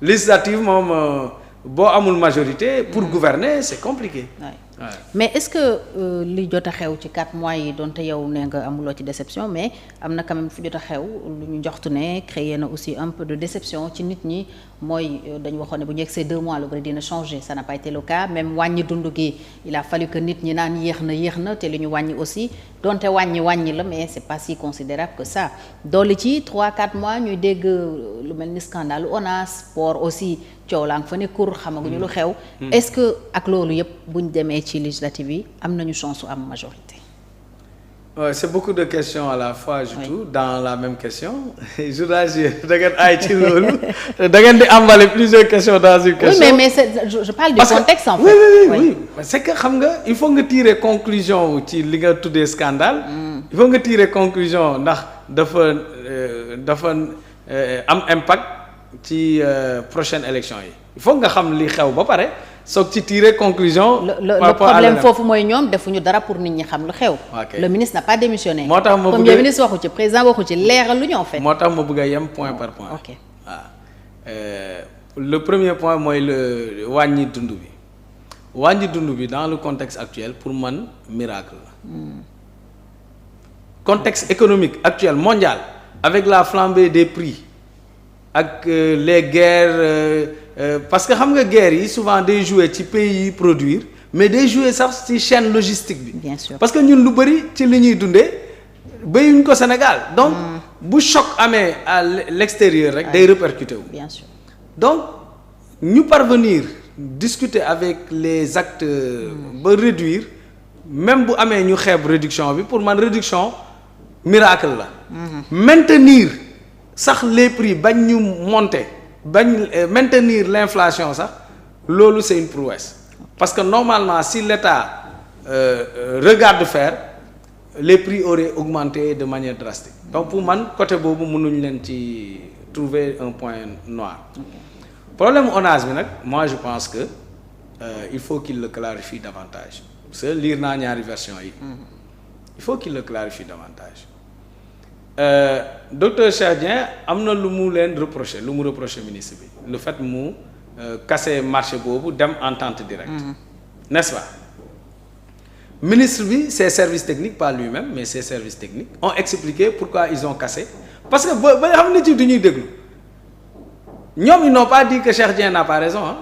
législative moom boo amul majorité pour gouverner c'est compliqué. Ouais. Mais est-ce que li jot a xew ci 4 mois yi donte yow nee nga amuloo ci déception mais am na quand même fu jot a xew lu ñu joxtu ne créé na aussi un peu de déception ci nit ñi mooy dañu waxoon ne bu ñu yegsee 2 mois lu bari dina changer ça n'a pas été le cas même wàññi dund gi il a fallu que nit ñi naan yéex na te li ñu wàññi aussi donte wàññi la mais c'est pas si considérable que ça dolli ci 3-4 mois ñuy dégg lu mel ni scandale ONAS port aussi coow laa nga fa ne kur xamaguñu lu xew. est-ce que ak loolu yëpp buñ demee ci législative yi am nañu chance am majorité. C'est beaucoup de questions à la fois je trouve dans la même question journaliste da ngeen aay ci loolu da ngeen di emballer plusieurs questions dans une question. Oui mais je parle du contexte en fait. Oui c'est que xam nga il faut nga tirer conclusion ci li nga tuddee scandale. il faut nga tirer conclusion ndax dafa am impact ci prochaine élection yi il faut nga xam li xew ba pare soog ci tirer conclusion. le problème foofu mooy ñoom defuñu dara pour nit ñi xam lu xew. le ministre n'a pas démissionné. moo tax ma premier ministre waxu ci président waxu ci leeral lu ñu en fait. moo tax ma bëgg a yem point par point. ok le premier point mooy le wàññi dund bi dans le contexte actuel pour man miracle la. contexte économique actuel mondial avec la flambée des prix. ak les guerres parce que xam nga guerre yi souvent day jouer ci pays yi produire mais day jouer sax ci chaîne logistique bi. Bien sûr. parce que ñun lu bari ci li ñuy dundee béyuñ ko Sénégal donc bu choc amee à l'extérieur rek day répercuter wu. Bien sûr. donc ñu parvenir discuter avec les acteurs ba réduire même bu amee ñu xeeb réduction bi pour man réduction miracle la. maintenir. sax les prix bañ ñu monter maintenir l'inflation sax loolu c'est une prouesse parce que normalement si l'État regarde faire les prix auraient augmenté de manière drastique donc pour man côté boobu mënuñ leen ci trouver un point noir. problème ONAS bi nag moi je pense que il faut qu'il le clarifie davantage parce que lire naa ñaari version yi. il faut qu'il le clarifie davantage. Docteur Cheikh Dieng am na lu mu leen reproché ministre bi le fait mu casser marché boobu dem entente directe. N'est-ce pas ministre bi ses services techniques pas lui-même mais ses services techniques ont expliqué pourquoi ils ont cassé parce que ba xam ne ci du ñuy déglu ñoom ils n'ont pas dit que Cheikh Dieng n'a pas raison hein.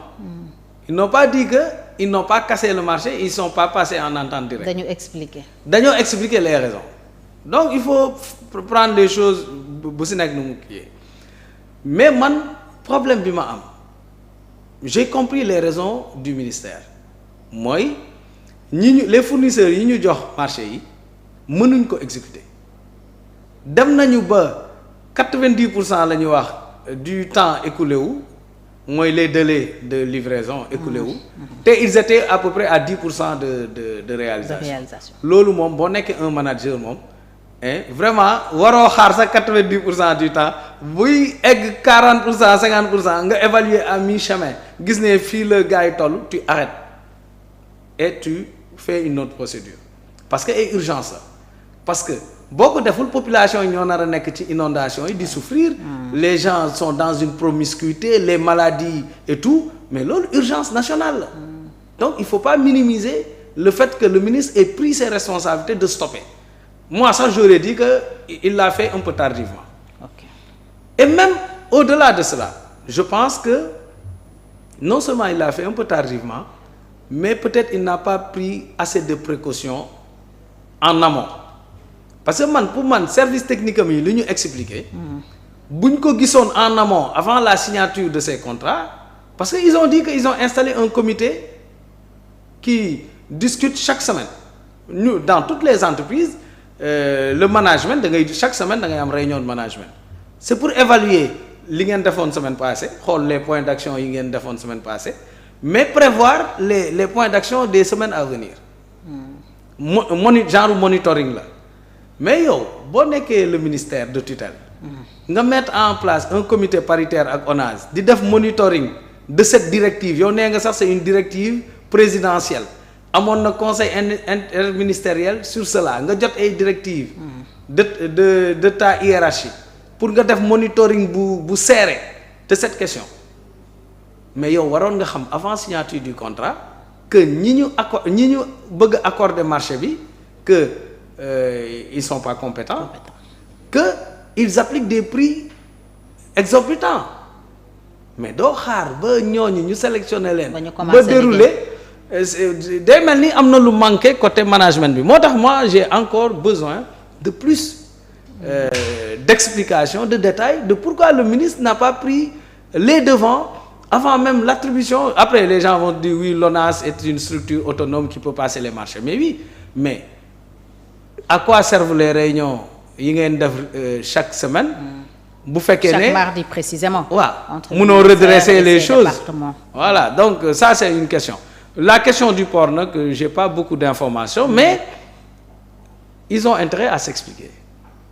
Ils n'ont pas dit que ils n'ont pas cassé le marché ils sont pas passés en entente directe. dañoo expliquer les raisons. donc il faut prendre les choses bu si nekk nu mu kii mais man problème bi ma am j'ai compris les raisons du ministère mooy les fournisseurs yi ñu jox marché yi mënuñ ko exécuter dem nañu ba 90% la ñu wax du temps écoulé wu mooy les délais de livraison écoulé wu te ils étaient à peu près à 10% de réalisation loolu moom boo nekkee un manager moom vraiment waroo xaar sa 90% du temps buy egg 40% 50% nga évaluer à mi-chemin gis ne fii la gars yi toll tu arrêtes et tu fais une autre procédure parce que ay urgence la parce que boo ko deful population yi ñoo nar a nekk ci inondation yi di souffrir les gens sont dans une promiscuité les maladies et tout mais loolu urgence nationale la donc il faut pas minimiser le fait que le ministre ait pris ses responsabilités de stopper. Moi, ça, j'aurais dit qu'il l'a fait un peu tardivement. Okay. Et même au-delà de cela, je pense que non seulement il l'a fait un peu tardivement, mais peut-être il n'a pas pris assez de précautions en amont. Parce que pour moi, service technique, il nous expliqué, si ko gisoon en amont, avant la signature de ces contrats, parce qu'ils ont dit qu'ils ont installé un comité qui discute chaque semaine. Nous, dans toutes les entreprises, le management chaque semaine da ngay am réunion de management c'est pour évaluer li ngeen defoon semaine passée xool les points d'action yi ngeen defoon semaine passée mais prévoir les points d'action des semaines à venir genre monitoring la mais yow boo nekkee le ministère de tutelle nga mettre en place un comité paritaire ak ONAS di def monitoring de cette directive yow nee nga sax c'est une directive présidentielle amoon na conseil interministériel sur cela nga jot ay directives de ta hiérarchie pour nga def monitoring bu serré de cette question mais yow waroon nga xam avant signature du contrat que ñi ñu bëgg accorder marché bi que ils sont pas compétents que ils appliquent des prix exorbitants mais doo xaar ba ñooñu ñu sélectionner leen ba dérouler day mel ni am na lu manqué côté management bi moo tax moi j'ai encore besoin de plus d'explications, de détails de pourquoi le ministre n'a pas pris les devants avant même l'attribution. Après les gens vont dire oui, l'ONAS est une structure autonome qui peut passer les marchés, mais oui, mais à quoi servent les réunions yi ngeen def chaque semaine bu fekkee ne chaque mardi précisément waaw mënoo redresser les choses voilà donc ça c'est une question. La question du port nag j'ai pas beaucoup d'informations mais ils ont intérêt à s'expliquer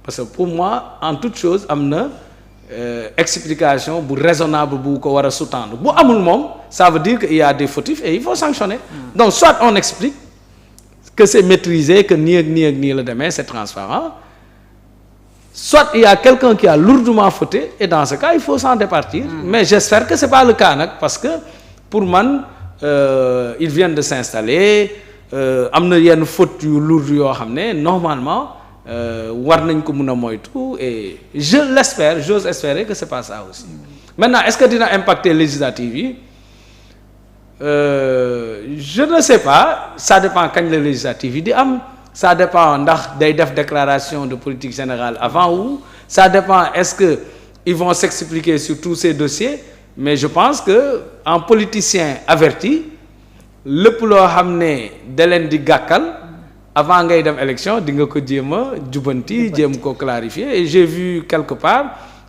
parce que pour moi en toute chose am na explication bu raisonnable bu ko war a sous-tendre bu amul moom ça veut dire qu'il y a des fautifs et il faut sanctionner donc soit on explique que c'est maîtrisé que nii ak nii ak nii la demee c'est transparent soit il y a quelqu'un qui a lourdement fauté et dans ce cas il faut s'en départir mais j'espère que c'est pas le cas nag parce que pour man ils viennent de s'installer am na yenn fautes yu lourdes yoo xam ne normalement war nañ ko mën a moytu et j'ose espérer que c'est pas ça aussi maintenant est-ce que dina impacter législative yi je ne sais pas ça dépend kañ la législative yi di am ça dépend ndax day def déclaration de politique générale avant ou ça dépend est-ce que ils vont s'expliquer sur tous ces dossiers mais je pense que en politicien averti lépp loo xam ne da leen di gàkkal avant ngay dem élection di nga ko jéem a jubanti jéem ko clarifier et j'ai vu quelque part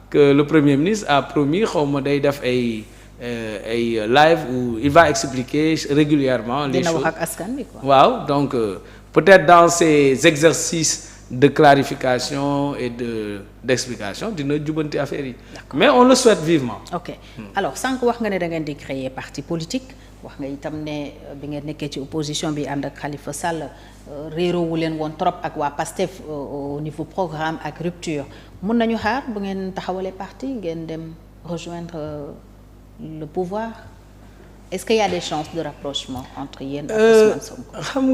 que le Premier ministre a promis xawma day def ay live où il va expliquer régulièrement les choses wax ak askan bi quoi. waaw donc peut-être dans ces exercices de clarification et d'explication dina jubanti affaire yi mais on le souhaite vivement. ok alors sànq wax nga ne da ngeen di créer parti politique wax nga itam ne bi ngeen nekkee ci opposition bi ànd ak Khalifa Sall réeroowu leen woon trop ak waa PASTEF au niveau programme ak rupture mun nañu xaar bu ngeen taxawalee parti ngeen dem rejoindre le pouvoir est-ce qu'il y a des chances de rapprochement entre yéen ak Ousmane Sonko.